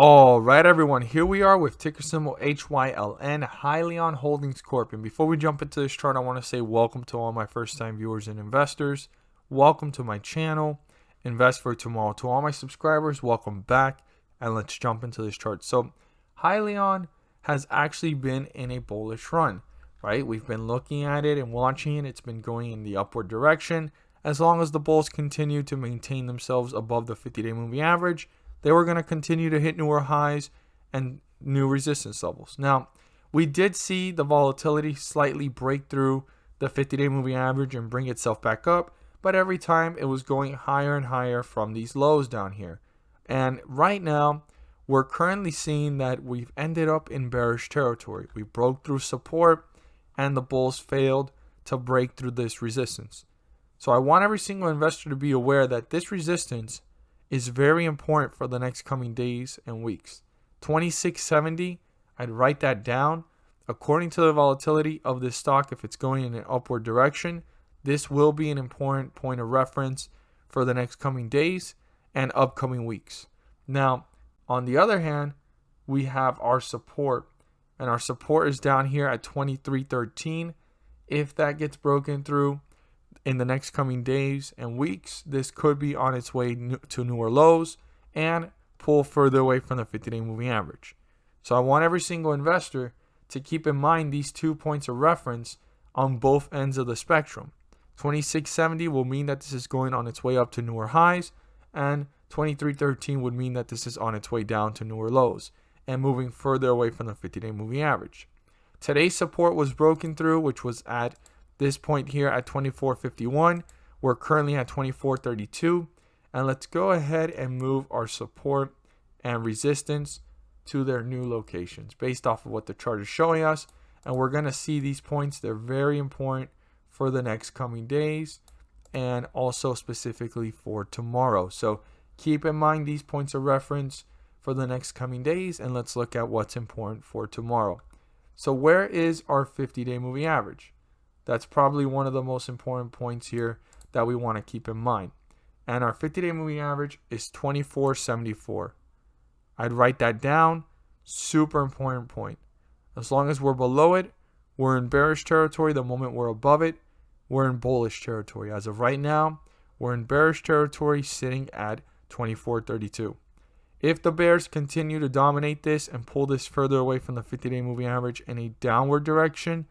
All right, everyone, here we are with ticker symbol HYLN, Hyliion Holdings Corp. And before we jump into this chart, I want to say welcome to all my first-time viewers and investors. Welcome to my channel, Invest for Tomorrow. To all my subscribers, welcome back, and let's jump into this chart. So, Hyliion has actually been in a bullish run, right? We've been looking at it and watching it. It's been going in the upward direction. As long as the bulls continue to maintain themselves above the 50-day moving average, they were going to continue to hit newer highs and new resistance levels. Now, we did see the volatility slightly break through the 50-day moving average and bring itself back up, but every time it was going higher and higher from these lows down here. And right now, we're currently seeing that we've ended up in bearish territory. We broke through support and the bulls failed to break through this resistance. So I want every single investor to be aware that this resistance is very important for the next coming days and weeks. 2670, I'd write that down. According to the volatility of this stock, if it's going in an upward direction, this will be an important point of reference for the next coming days and upcoming weeks. Now, on the other hand, we have our support, and our support is down here at 2313. If that gets broken through in the next coming days and weeks, this could be on its way to newer lows and pull further away from the 50-day moving average. So I want every single investor to keep in mind these 2 points of reference on both ends of the spectrum. 2670 will mean that this is going on its way up to newer highs, and 2313 would mean that this is on its way down to newer lows and moving further away from the 50-day moving average. Today's support was broken through, which was at this point here at 2451. We're currently at 2432, and let's go ahead and move our support and resistance to their new locations based off of what the chart is showing us. And we're going to see these points. They're very important for the next coming days and also specifically for tomorrow. So keep in mind these points of reference for the next coming days, and let's look at what's important for tomorrow. So where is our 50-day moving average? That's probably one of the most important points here that we want to keep in mind. And our 50-day moving average is 2474. I'd write that down. Super important point. As long as we're below it, we're in bearish territory. The moment we're above it, we're in bullish territory. As of right now, we're in bearish territory sitting at 2432. If the bears continue to dominate this and pull this further away from the 50-day moving average in a downward direction,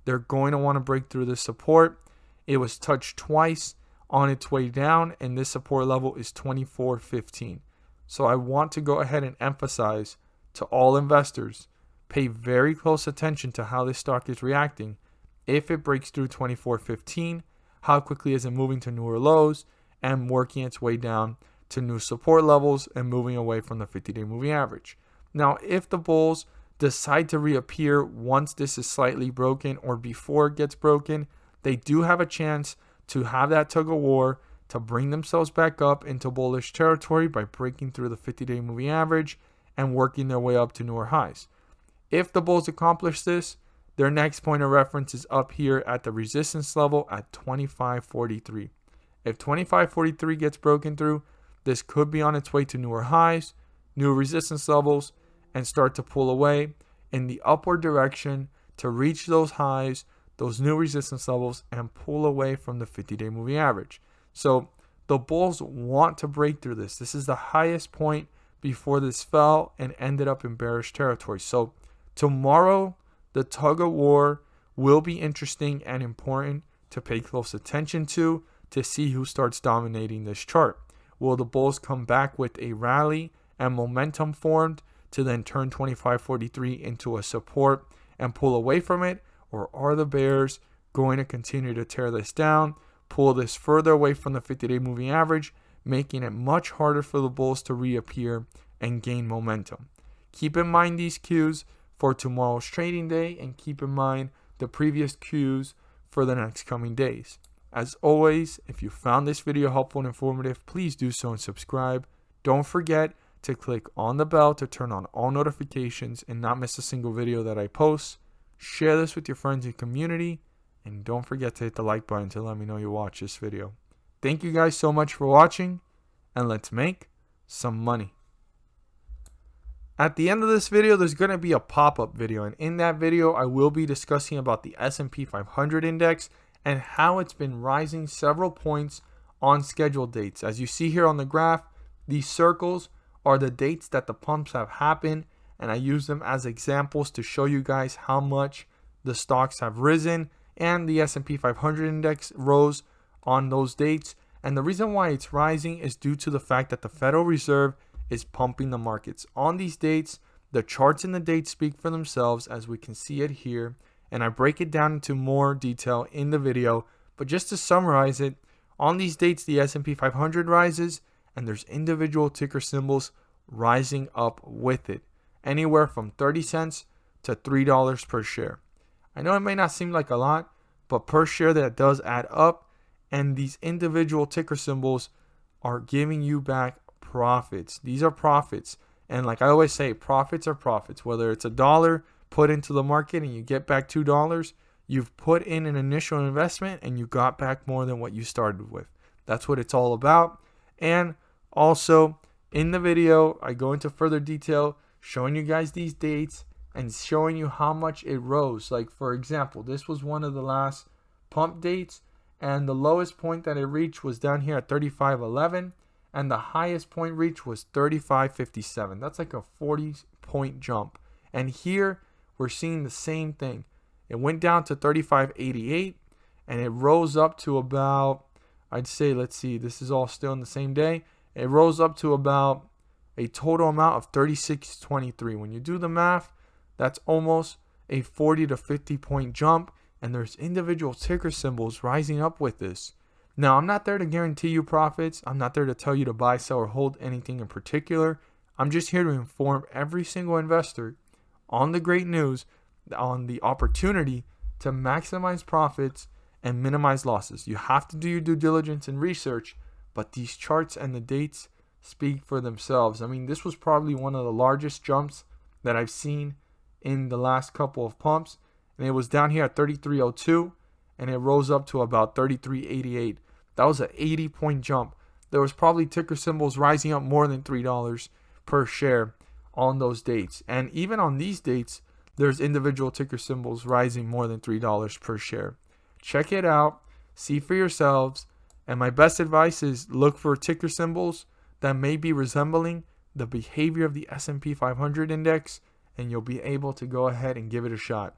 they're going to want to break through this support. It was touched twice on its way down, and this support level is 2415. So I want to go ahead and emphasize to all investors, pay very close attention to how this stock is reacting. If it breaks through 2415, how quickly is it moving to newer lows and working its way down to new support levels and moving away from the 50-day moving average. Now, if the bulls decide to reappear once this is slightly broken or before it gets broken, they do have a chance to have that tug of war to bring themselves back up into bullish territory by breaking through the 50-day moving average and working their way up to newer highs. If the bulls accomplish this, their next point of reference is up here at the resistance level at 2543. If 2543 gets broken through, this could be on its way to newer highs, new resistance levels, and start to pull away in the upward direction to reach those highs, those new resistance levels, and pull away from the 50-day moving average. So the bulls want to break through this. This is the highest point before this fell and ended up in bearish territory. So tomorrow, the tug of war will be interesting and important to pay close attention to see who starts dominating this chart. Will the bulls come back with a rally and momentum formed to then turn 2543 into a support and pull away from it? Or are the bears going to continue to tear this down, pull this further away from the 50-day moving average, making it much harder for the bulls to reappear and gain momentum? Keep in mind these cues for tomorrow's trading day, and keep in mind the previous cues for the next coming days. As always, if you found this video helpful and informative, please do so and subscribe. Don't forget to click on the bell to turn on all notifications and not miss a single video that I post. Share this with your friends and community, and don't forget to hit the like button to let me know you watch this video. Thank you guys so much for watching, and let's make some money. At the end of this video, there's going to be a pop-up video, and in that video, I will be discussing about the S&P 500 index and how it's been rising several points on scheduled dates. As you see here on the graph, these circles are the dates that the pumps have happened, and I use them as examples to show you guys how much the stocks have risen and the S&P 500 index rose on those dates. And the reason why it's rising is due to the fact that the Federal Reserve is pumping the markets. On these dates, the charts and the dates speak for themselves, as we can see it here, and I break it down into more detail in the video. But just to summarize it, on these dates, the S&P 500 rises, and there's individual ticker symbols rising up with it, anywhere from 30 cents to $3 per share. I know it may not seem like a lot, but per share that does add up, and these individual ticker symbols are giving you back profits. These are profits, and like I always say, profits are profits. Whether it's $1 put into the market and you get back $2, you've put in an initial investment and you got back more than what you started with. That's what it's all about. And also in the video, I go into further detail showing you guys these dates and showing you how much it rose. Like, for example, this was one of the last pump dates, and the lowest point that it reached was down here at 35.11, and the highest point reached was 35.57. That's like a 40-point jump. And here we're seeing the same thing. It went down to 35.88, and it rose up to about, I'd say, let's see, this is all still in the same day. It rose up to about a total amount of 36.23. When you do the math, that's almost a 40 to 50 point jump, and there's individual ticker symbols rising up with this. Now, I'm not there to guarantee you profits. I'm not there to tell you to buy, sell, or hold anything in particular. I'm just here to inform every single investor on the great news, on the opportunity to maximize profits and minimize losses. You have to do your due diligence and research, but these charts and the dates speak for themselves. I mean, this was probably one of the largest jumps that I've seen in the last couple of pumps, and it was down here at 33.02, and it rose up to about 33.88. That was an 80-point jump. There was probably ticker symbols rising up more than $3 per share on those dates. And even on these dates, there's individual ticker symbols rising more than $3 per share. Check it out. See for yourselves. And my best advice is look for ticker symbols that may be resembling the behavior of the S&P 500 index, and you'll be able to go ahead and give it a shot.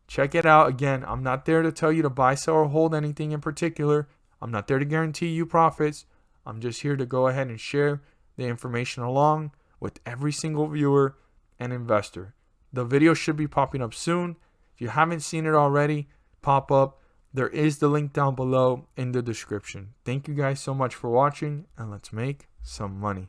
Check it out. Again, I'm not there to tell you to buy, sell, or hold anything in particular. I'm not there to guarantee you profits. I'm just here to go ahead and share the information along with every single viewer and investor. The video should be popping up soon. If you haven't seen it already, pop up. There is the link down below in the description. Thank you guys so much for watching, and let's make some money.